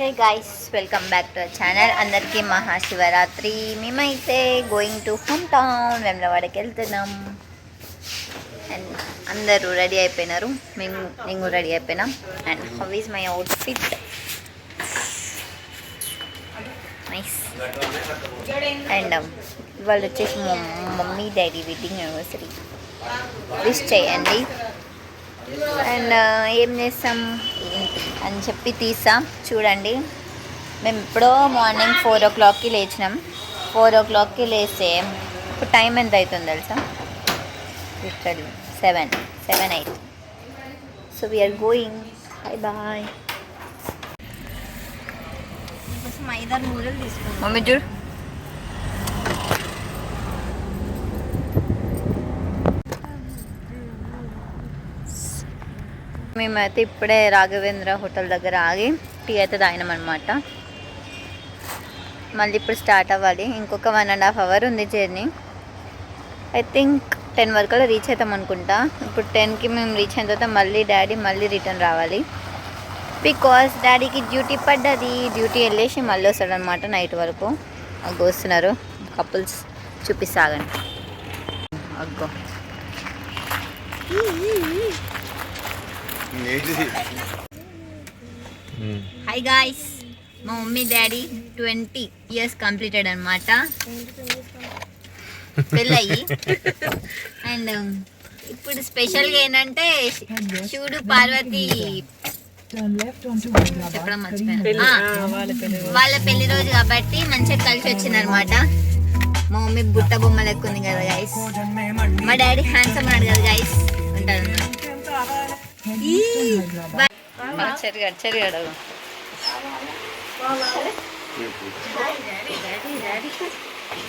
Hey guys, welcome back to our channel. అందరికీ మహాశివరాత్రి. మేమైతే going to home town వేములవాడకి వెళ్తున్నాం. And అందరూ రెడీ అయిపోయినారు. నేను రెడీ అయిపోయినా. And how is my outfit? Nice. And ఇవాళ వచ్చేసి మా mummy daddy wedding anniversary. Wish చేయండి. అండ్ ఏం చేస్తాం ఏంటి అని చెప్పి తీసాం చూడండి. మేము ఎప్పుడో మార్నింగ్ 4 o'clockకి లేచినాం. 4 o'clockకి లేస్తే ఇప్పుడు టైం ఎంత అవుతుంది తెలుసా? Literally 7:08. So we're going. Bye. మైదా నూడలు తీసుకున్నాం. మమ్మీ చూడు. మేమైతే ఇప్పుడే రాఘవేంద్ర హోటల్ దగ్గర ఆగి టీ అయితే తాగినామన్నమాట. మళ్ళీ ఇప్పుడు స్టార్ట్ అవ్వాలి. ఇంకొక 1.5 hour ఉంది జర్నీ. ఐ థింక్ 10 వరకు రీచ్ అవుతాం అనుకుంటా. ఇప్పుడు 10కి మేము రీచ్ అయిన తర్వాత మళ్ళీ డాడీ రిటర్న్ రావాలి. బికాస్ డాడీకి డ్యూటీ పడ్డది. డ్యూటీ వెళ్ళేసి మళ్ళీ వస్తాడనమాట నైట్ వరకు. అగ్గో వస్తున్నారు కపుల్స్. చూపిస్తాగండి. అగ్గో హాయ్ గాయ్స్, మా మమ్మీ డాడీ 20 years కంప్లీటెడ్ అనమాట పెళ్ళయి. అండ్ ఇప్పుడు స్పెషల్గా ఏంటంటే శివుడు పార్వతి చెప్పడం మర్చిపోయాను. వాళ్ళ పెళ్లి రోజు కాబట్టి మంచిగా కలిసి వచ్చిందనమాట. మా మమ్మీ బుట్ట బొమ్మ లెక్క ఉంది కదా గైస్. మా డాడీ హ్యాండ్సమ్ ఉన్నాడు కదా గైస్. ఉంటాను చెరిగాడు.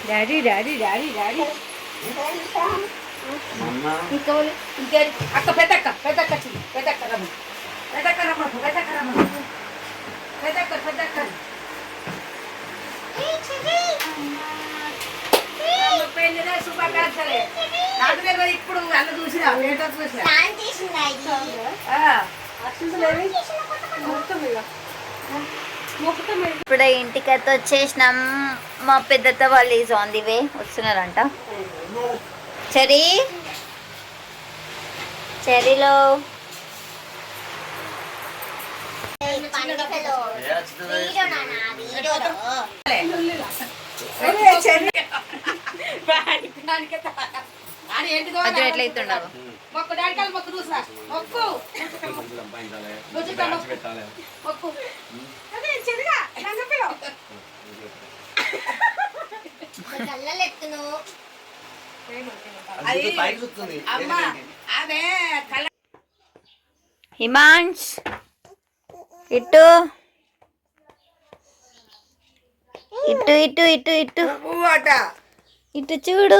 డాడీ డాడీ డాడీ డాడీ అక్క పెద్దక్క పెద్దక్క పెద్దక్క రమ్మ పెద్దక్క రమ్మ పెద్దక్క రమ్మ పెద్దక్క పెద్దక్క పెళ్ళిలో శుభాకాంక్షలే. నాకు తెలియదు ఇప్పుడు అల్ల చూసినా ఇప్పుడే ఇంటికైతే వచ్చేసినాం. మా పెద్దత్త వాళ్ళు ఈజ్ ఆన్ ది వే వస్తున్నారంట. చెరీలో ఎట్లా అవుతుండవు. హిమాన్స్ ఇటు ఇటు ఇటు ఇటు ఇటు ఇటు చూడు.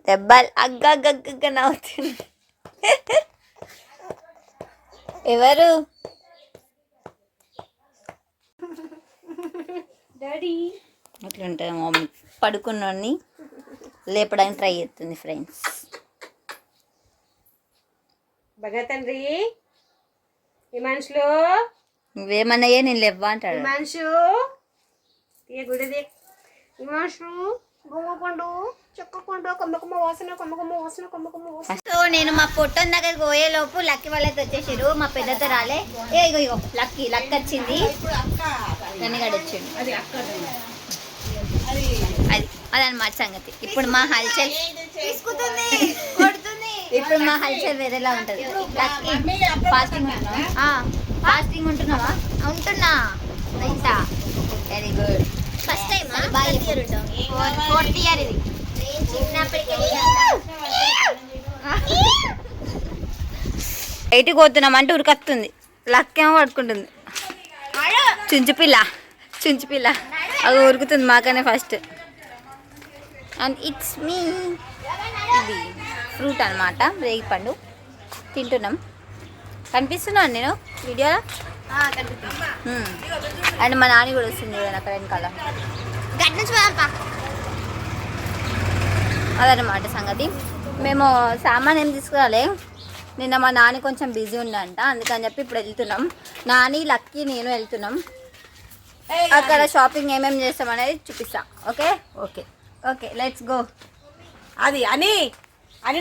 దెబ్బలు అగ్గగ్గగ్గ నవ్వుతుంది. ఎవరు? డాడీ. అట్లుంటుంది మమ్మీ. పడుకున్నాన్ని లేపడానికి ట్రై చేస్తుంది ఫ్రెండ్స్. బగా తండ్రి హిమాంశులు నువ్వేమన్నాయే నేను లేవ్వా అంటాడు. హిమాంశు గుడిది. హిమాంశు గుమ్మకొండు చెక్కకొండు కొమ్మకొమ్మ వాసన కొమ్మకొమ్మ వాసన కొమ్మకొమ్మ వాసన. సో నేను మా పొట్టం దగ్గరికి పోయేలోపు లక్కీ వాళ్ళైతే వచ్చేసారు. మా పెద్దతో రాలే. ఇగో ఇగో లక్కీ వచ్చింది. నన్నుగాడు వచ్చిండు. అది అదనమాట సంగతి. ఇప్పుడు మా హల్చల్ తీసుకుంటుంది కొడుతుంది. ఇప్పుడు మా హల్చల్ వేరేలా ఉంటుంది. లక్కీ ఫాస్టింగ్ ఉంటున్నావా? ఉంటున్నా. నైసా, very good. First time 4th year ఇది. బయటికి పోతున్నాం అంటే ఉరికొస్తుంది. లక్కేమో పడుకుంటుంది. చుంచుపిల్ల అది ఉరుకుతుంది మాకనే ఫస్ట్. And it's me. ఇది ఫ్రూట్ అనమాట, రేగి పండు తింటున్నాం. కనిపిస్తున్నాను నేను వీడియోలో. అండ్ మా నాని కూడా వస్తుంది చూడండి అక్కడ వెనకాల. అదనమాట సంగతి. మేము సామాన్ ఏం తీసుకురాలే, నిన్న మా నాని కొంచెం బిజీ ఉండంట, అందుకని చెప్పి ఇప్పుడు వెళ్తున్నాం. నాని, లక్కీ, నేను వెళ్తున్నాం. అక్కడ షాపింగ్ ఏమేమి చేస్తాం అనేది చూపిస్తాం. Okay okay okay let's go. అది అని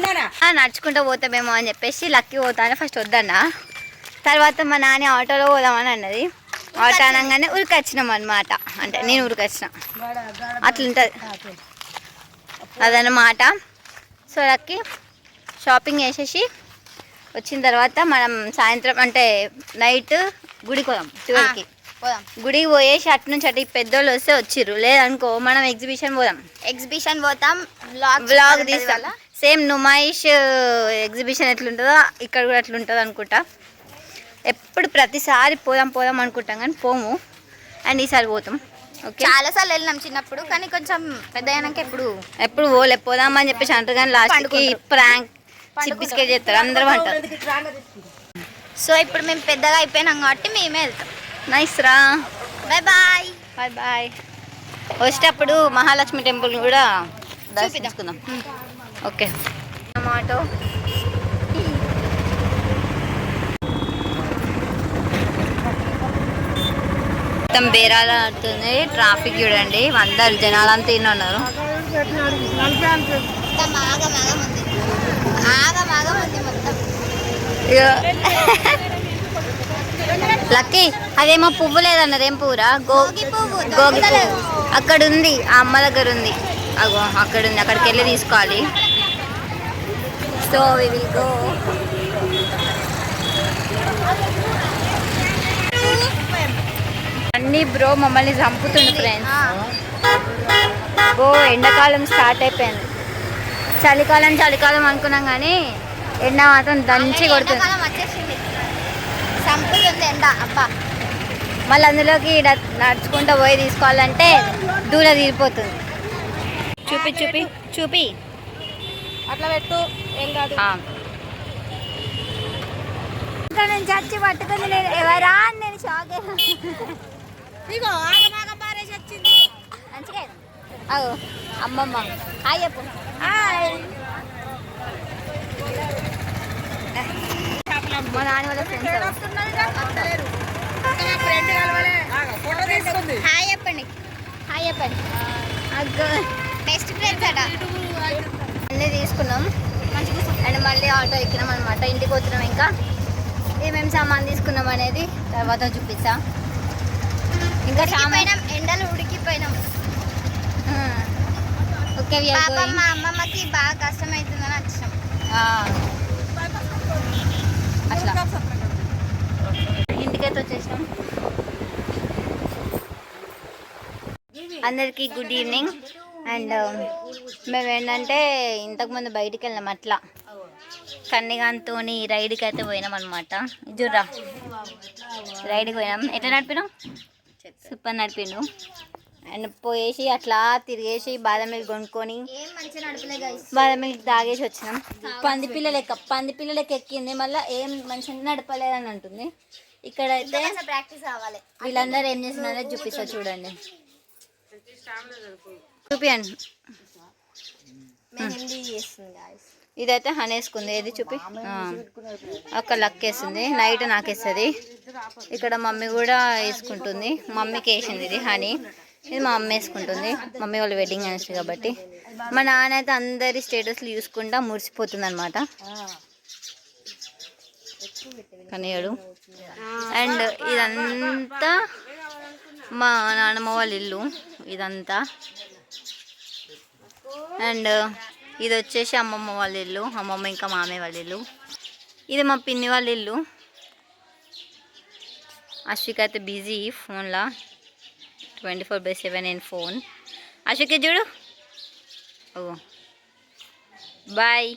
నానా నడుచుకుంటూ పోతామేమో అని చెప్పేసి లక్కీ పోతానే ఫస్ట్ వద్దన్న, తర్వాత మా నాని ఆటోలో పోదామని అన్నది. ఆటో అనగానే ఉరికొచ్చినాం అనమాట. అంటే నేను ఉరికొచ్చిన, అట్లుంటుంది అదన్నమాట. సో లక్కీ షాపింగ్ చేసేసి వచ్చిన తర్వాత మనం సాయంత్రం అంటే నైట్ గుడికి పోదాం. 12కి పోదాం. గుడికి పోయేసి అటు నుంచి అటు పెద్దోళ్ళు వస్తే వచ్చిర్రు, లేదనుకో మనం ఎగ్జిబిషన్ పోతాం. వ్లాగ్ తీస్తాం. సేమ్ నుమాయిష్ ఎగ్జిబిషన్ ఎట్లుంటుందో ఇక్కడ కూడా అట్లుంటుంది అనుకుంటా. ఎప్పుడు ప్రతిసారి పోదాం అనుకుంటాం కానీ పోము, అండ్ ఈసారి పోతాం. ఓకే, చాలాసార్లు వెళ్ళినాం చిన్నప్పుడు, కానీ కొంచెం పెద్ద అయినాక ఎప్పుడు పోదామని చెప్పేసి అంటారు కానీ లాస్ట్కి ప్రాంక్ చిప్పిస్కే చేస్తారు అందరూ అంటారు. సో ఇప్పుడు మేము పెద్దగా అయిపోయినాం కాబట్టి మేమే వెళ్తాం. నైస్ రా. Bye bye. Bye bye. వచ్చేటప్పుడు మహాలక్ష్మి టెంపుల్ కూడా దర్శించుకుందాం. ఓకే టమాటో మొత్తం బేరాలు ఆడుతుంది. ట్రాఫిక్ చూడండి, అందరు జనాలంతా ఇన్ని ఉన్నారు. లక్కీ అదేమో పువ్వు లేదన్నారు. ఏం పువ్వురా? గోగి పువ్వు. అక్కడ ఉంది, ఆ అమ్మ దగ్గర ఉంది. అగో అక్కడ ఉంది, అక్కడికి వెళ్ళి తీసుకోవాలి. So we will go. అన్నీ బ్రో మమ్మల్ని చంపుతుంది ఫ్రెండ్స్. ఓ ఎండాకాలం స్టార్ట్ అయిపోయింది. చలికాలం అనుకున్నాం కానీ ఎండ మాత్రం దంచి కొడుతుంది. సంపుతుంది ఎండ. అబ్బా మళ్ళీ అందులోకి నడుచుకుంటూ పోయి తీసుకోవాలంటే దూల తీరిపోతుంది. చూపి అట్లా పెట్టు, ఏం కాదు. ఇక్కడ నుంచి వచ్చి పట్టుకుంది. నేను ఎవరా అని నేను షాక్ ఇగో ఆగమాగ పారేసి వచ్చింది. మంచిగా అగో అమ్మమ్మ హాయ్ చెప్పు. హాయ్. మా నాన్న వాళ్ళ ఫ్రెండ్స్ హాయ్ చెప్పండి. బెస్ట్ ఫ్రెండ్స్ అట. అన్నీ తీసుకున్నాం అండ్ మళ్ళీ ఆటో ఎక్కినాం అనమాట. ఇంటికి పోతున్నాం. ఇంకా ఏమేమి సామాన్ తీసుకున్నాం అనేది తర్వాత చూపిస్తా. ఇంకా సామాన్ ఎండలు ఉడికిపోయినాం. ఓకే మా అమ్మమ్మకి బాగా కష్టం అవుతుందని వచ్చినాం. అట్లా ఇంటికైతే వచ్చేసాం. అందరికీ గుడ్ ఈవినింగ్. అండ్ మేము ఏంటంటే ఇంతకుముందు బయటికి వెళ్ళాం, అట్లా కన్నిగాంతో రైడ్కి అయితే పోయినాం అనమాట. చూడరా రైడ్కి పోయినాం. ఎట్లా నడిపినాం? సూపర్ నడిపిండు. అండ్ పోయేసి అట్లా తిరిగేసి బాదం మిల్క్ కొనుక్కొని బాదం మిల్క్ తాగేసి వచ్చినాం. పంది పిల్ల లెక్క ఎక్కింది, మళ్ళీ ఏం మంచిగా నడపలేదని అంటుంది. ఇక్కడైతే ప్రాక్టీస్ అవ్వాలి. వీళ్ళందరూ ఏం చేస్తున్నారో చూపిస్తా చూడండి. చూపియండి. ఇదైతే హనేసుకుంది. ఏది చూపి. అక్కడ లక్కేస్తుంది, నైట్ నాకేస్తుంది. ఇక్కడ మమ్మీ కూడా వేసుకుంటుంది. మమ్మీకి వేసింది ఇది హనీ. ఇది మా అమ్మ వేసుకుంటుంది. మమ్మీ వాళ్ళు వెడ్డింగ్ యానివర్సరీ కాబట్టి. మా నాన్న అయితే అందరి స్టేటస్లు చూసుకుంటా మురిసిపోతుంది అనమాట. కనియాడు. అండ్ ఇదంతా మా నాన్నమ్మ వాళ్ళ ఇల్లు ఇదంతా. అండ్ ఇది వచ్చేసి అమ్మమ్మ వాళ్ళ ఇల్లు, అమ్మమ్మ ఇంకా మామయ్య వాళ్ళ ఇల్లు. ఇది మా పిన్ని వాళ్ళ ఇల్లు. అశ్విక అయితే బిజీ ఫోన్లో 24/7 నేను ఫోన్. అశ్విక చూడు. ఓ బాయ్.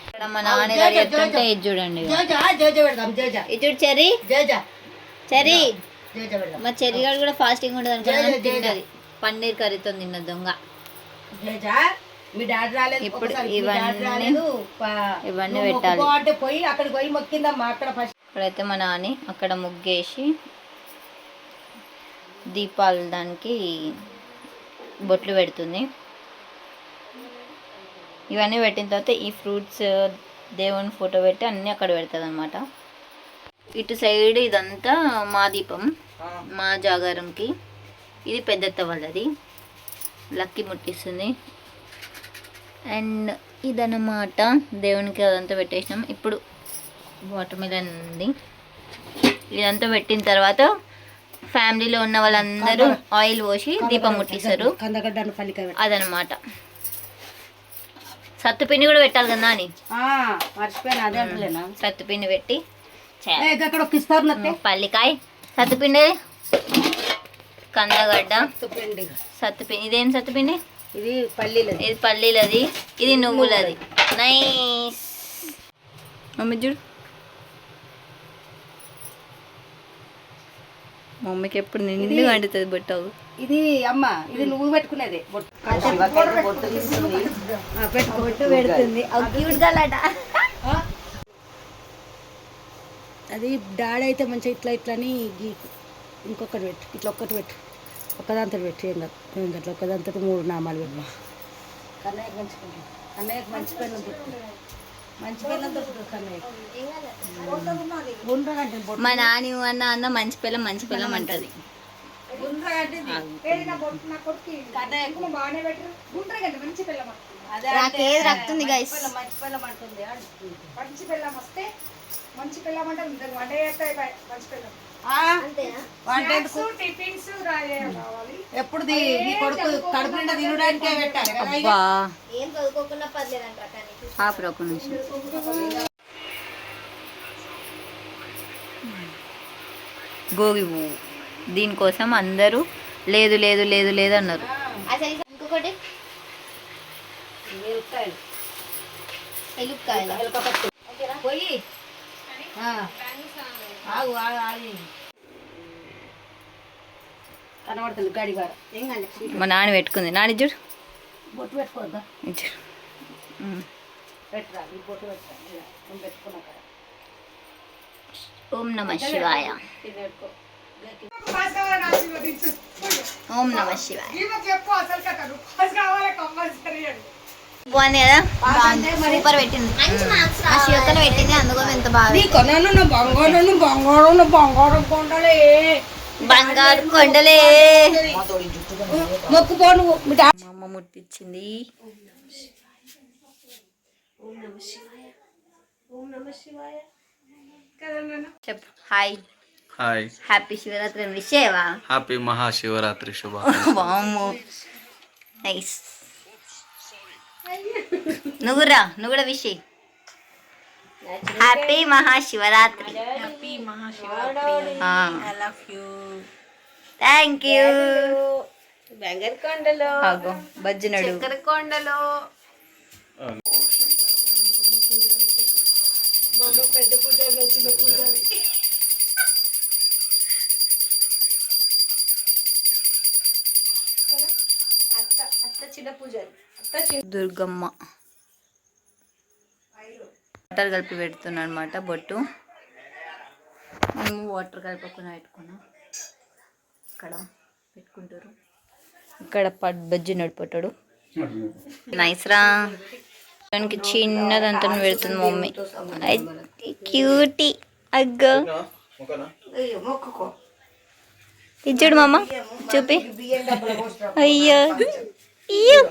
ఇక్కడ మా నాన్న గారు చెప్తుంటే ఇది చూడండి. ఇది చూడు చెర్రీ. చెర్రీ మా చెర్రీ గారు కూడా ఫాస్టింగ్ ఉండదు అనుకున్నాను. తిన్నది పన్నీర్ కర్రీతో తిన్న దొంగ. ఇప్పుడు ఇవన్నీ పెట్టాలి. ఇప్పుడైతే మా నాని అక్కడ ముగ్గేసి దీపాలు దానికి బొట్లు పెడుతుంది. ఇవన్నీ పెట్టిన తర్వాత ఈ ఫ్రూట్స్ దేవుని ఫోటో పెట్టి అన్నీ అక్కడ పెడుతుంది అనమాట. ఇటు సైడ్ ఇదంతా మా దీపం, మా జాగారంకి. ఇది పెద్దత్త వాళ్ళది, లక్కీ ముట్టిస్తుంది. అండ్ ఇదన్నమాట దేవునికి అదంతా పెట్టేసినాం. ఇప్పుడు వాటర్ మిలన్ ఉంది. ఇదంతా పెట్టిన తర్వాత ఫ్యామిలీలో ఉన్న వాళ్ళందరూ ఆయిల్ పోసి దీపం ముట్టిస్తారు. అదనమాట. సత్తుపిండి కూడా పెట్టాలి కదా అని మర్చిపోయినా, అదే అంటలేనా. సత్తుపిండి పెట్టి చేయాలి. పల్లికాయ, సత్తుపిండి, కందగడ్డ, సత్తుపిండి. ఇదేం సత్తుపిండి? ఇది పల్లీలు, ఇది పల్లీలది, ఇది నువ్వులది. నైస్. మమ్మీ చూడు, మమ్మీకి ఎప్పుడు నిండుగా అంటుతుంది బొట్టు. ఇది అమ్మ, ఇది నువ్వు పెట్టుకునేది పెడుతుంది. అది డాడీ అయితే మంచిగా ఇట్లా ఇట్లా అని ఇంకొకటి పెట్టు, ఇట్లా ఒక్కటి పెట్టు, ఒక్కదాంతో పెట్టు. ఏం కాదు, ఏం కాదు. ఒక్కదాంతో 3 నామాలు పెట్టు. కన్నయ్యకి మంచిగా, కన్నయ్యకి మంచి పిల్లలు దొరుకుతుంది, మంచి పిల్లలు దొరుకుతుంది కన్నయ్యకి. మా నాని అన్న అన్న మంచి పిల్లం మంచి పిల్లం అంటది. నాకేది రక్తుంది గైస్. మంచి పిల్లం అంటుంది. మంచి పిల్లం వస్తే మంచి పిల్లం అంటే వంట చేస్తే మంచి పిల్లం. టిఫిన్స్ కావాలి. ఎప్పుడు నీ కొడుకు కడుపు నిండా తినడానికే పెట్టాలి. ఏం చదువుకోకుండా పర్లేదంట. ఒక నిమిషం. గోగి పువ్వు దీనికోసం అందరూ లేదు లేదు లేదు లేదు అన్నారు. అసలు ఇంకొకటి పోయి కనబడుతుంది గడి గారు. ఏం కానీ మా నాన్న పెట్టుకుంది. నాని చూడు, బొట్టు పెట్టుకోవద్దా? చూడు. పెట్టురా, ఈ బొట్టు పెట్టురా. నేను పెట్టుకున్నా కదా. ఓం నమ శివాయ. ఇది పెట్టుకో. ఓం నమ శివాయ. చెప్పు అసలు కథను పాస్ కావాలి కంపల్సరీ అని. బాగుంది కదా, సూపర్ పెట్టింది. ఆ శివతను పెట్టింది, అందుకని ఎంత బాగా. బంగారం కొండలే, బంగారు కొండలే. మొక్కుపోను. మా అమ్మ ముట్టించింది. చెప్పు. హాయ్ హాయ్, హ్యాపీ శివరాత్రి విషయవా. హ్యాపీ మహాశివరాత్రి శుభ. వామ్మో నైస్. నువ్వురా, నువ్వు కూడా wish. Happy Mahashivaratri. Thank you. బెంగర్ కొండలో బజ్జినడు కొండలో పెద్ద పూజ వచ్చిన పూజారి. అత్త చిన్న పూజారి, దుర్గమ్మ. వాటర్ కలిపి పెడుతున్నా అనమాట బొట్టు. మేము వాటర్ కలపకుండా పెట్టుకున్నాం. ఇక్కడ పెట్టుకుంటారు. ఇక్కడ బజ్జి నడిపోతాడు. నైస్ రా. దానికి చిన్నదంతా పెడుతుంది మమ్మీ. క్యూటీ అగ్గ. ఇది చూడు మామ, చూపి. అయ్యో అయ్యో.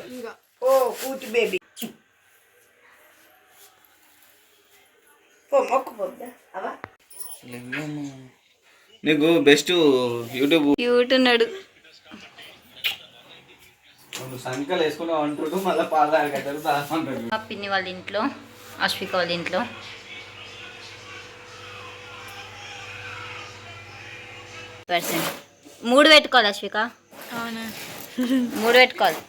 నీకు బెస్ట్ యూట్యూబ్ క్యూట్ ఉన్నాడు. సంకలు వేసుకుంటా అంటాడు, మళ్ళీ పాలు మా పిన్ని వాళ్ళ ఇంట్లో, అశ్విక వాళ్ళ ఇంట్లో. పర్సెంట్ 3 పెట్టుకోవాలి అశ్విక. 3 పెట్టుకోవాలి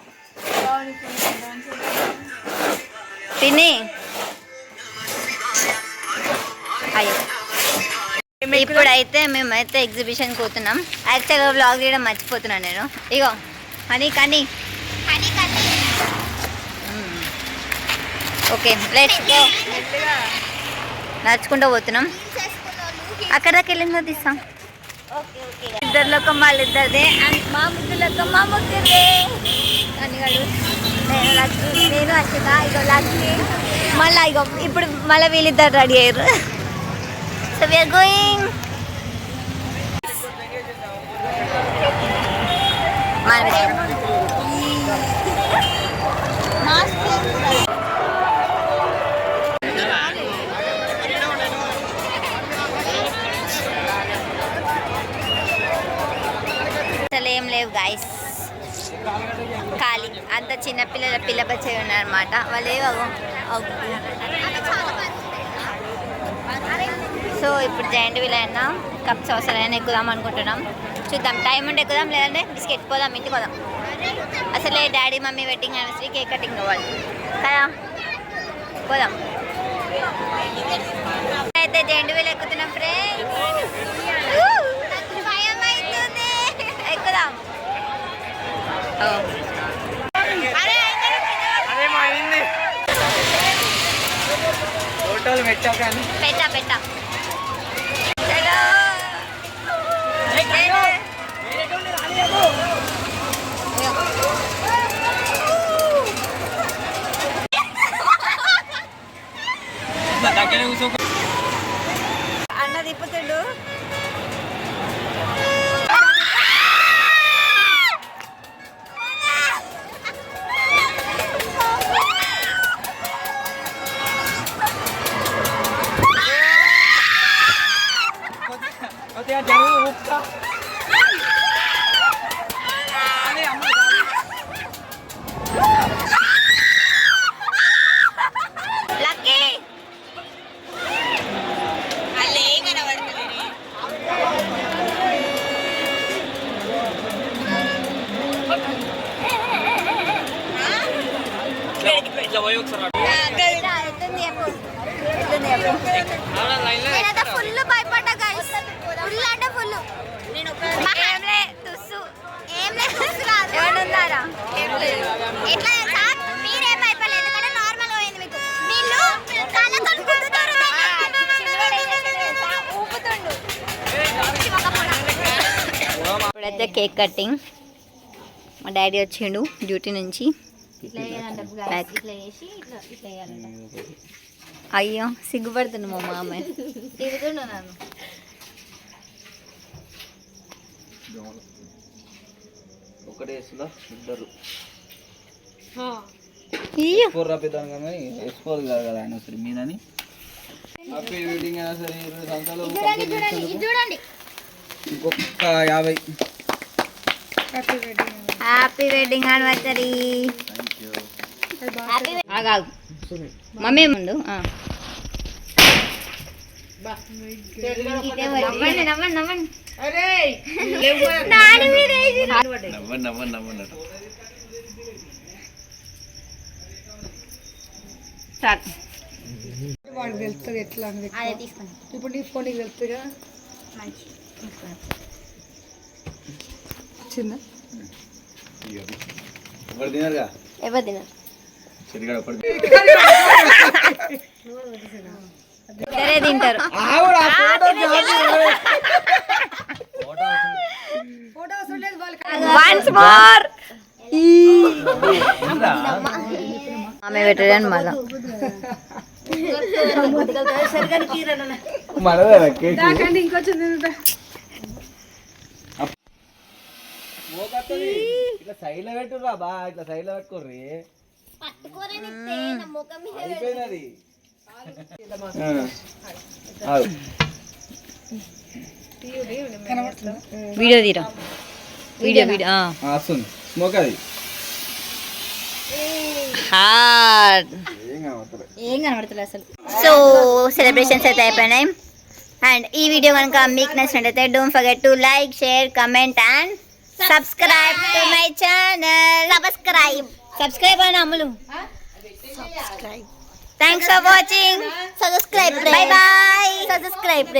పిన్ని. అయ్యో ఇప్పుడైతే మేమైతే ఎగ్జిబిషన్కి పోతున్నాం. యాక్చువల్గా వ్లాగ్ చేయడం మర్చిపోతున్నాను నేను. ఇగో హనీ కానీ ఓకే లెట్స్ గో. నడుచుకుంటూ పోతున్నాం. అక్కడ దాకా వెళ్ళిందో తీస్తాం. ఇద్దరు లోకం వాళ్ళిద్దరిదే అండ్ మా ముగ్గురు లోకం మా ముగ్గురిదే. కనిగాడు నేను లక్ష్మి, నేను అక్షిత, ఇగో లక్ష్మి. మళ్ళీ ఇగో ఇప్పుడు మళ్ళీ వీళ్ళిద్దరు రెడీ అయ్యారు. So we're going. అసలు ఏం లేవు గాయస్, ఖాళీ అంత చిన్నపిల్లల పిల్ల బచ్చే ఉన్నారన్నమాట. వాళ్ళు సో ఇప్పుడు జాయింట్ వీల్ అయినా కప్స్ అవసరమైనా ఎక్కుదాం అనుకుంటున్నాం. చూద్దాం, టైం ఉంటే ఎక్కుదాం, లేదంటే బిస్కెట్ పోదాం, ఇంటికి పోదాం. అసలే daddy mummy wedding anniversary, cake cutting అవ్వాలి కదా, పోదాం. అయితే జాయింట్ వీల్ ఎక్కుతున్నాం ఫ్రెండ్స్. ఎక్కుదాం. పెట్టా పెట్టా. అన్న తిప్పుతుండు. ఫుల్ భయపడ్డా గైస్, ఫుల్ అంటే ఫుల్. ఏం ఏమన్నారా మీరేం భయపడలేదు కదా, నార్మల్ పోయింది మీకు. వీళ్ళు ఇప్పుడైతే కేక్ కటింగ్. మా డాడీ వచ్చిండు డ్యూటీ నుంచి. అయ్యో సిగ్గుపడుతుంది మా మామయ్య. ఒకటే ఇద్దరు అయ్యో ఎక్స్పోర్ కాదు కదా యానివర్సరీ మీదని. హ్యాపీ వెడ్డింగ్ యానివర్సరీ 20 సంవత్సరాలు చూడండి. ఇంకొక 50. Happy wedding anniversary. ఆగాగు మమ్మీ ముందు. నవ్వండి నవ్వండి నవ్వండి. వాడికి వెళ్తుంది ఎట్లా అని ఇప్పుడు నీ ఫోన్ నీకు వెళ్తుందిగా. వచ్చిందా? ఎవరు తినరుగా? ఎవరు తినరు? ఇద్దరే తింటారు. వన్స్ మోర్ ఆమె పెట్టారని మళ్ళా ఇట్లా సైడ్ లో పెట్టుర్రా బా, ఇట్లా సైడ్ లో పెట్టుకోర్రి. అయిపోయినది. వీడియో తీరా, వీడియో వీడియో వస్తుంది స్మోక్. అది ఏం కనబడుతుంది అసలు. సో సెలబ్రేషన్స్ అయితే అయిపోయినాయి. అండ్ ఈ వీడియో కనుక మీకు నచ్చినట్టయితే don't forget to like, share, comment and subscribe to my channel. Subscribe అయినా అమ్ములు. Thanks for watching. Subscribe. Bye bye. Subscribe.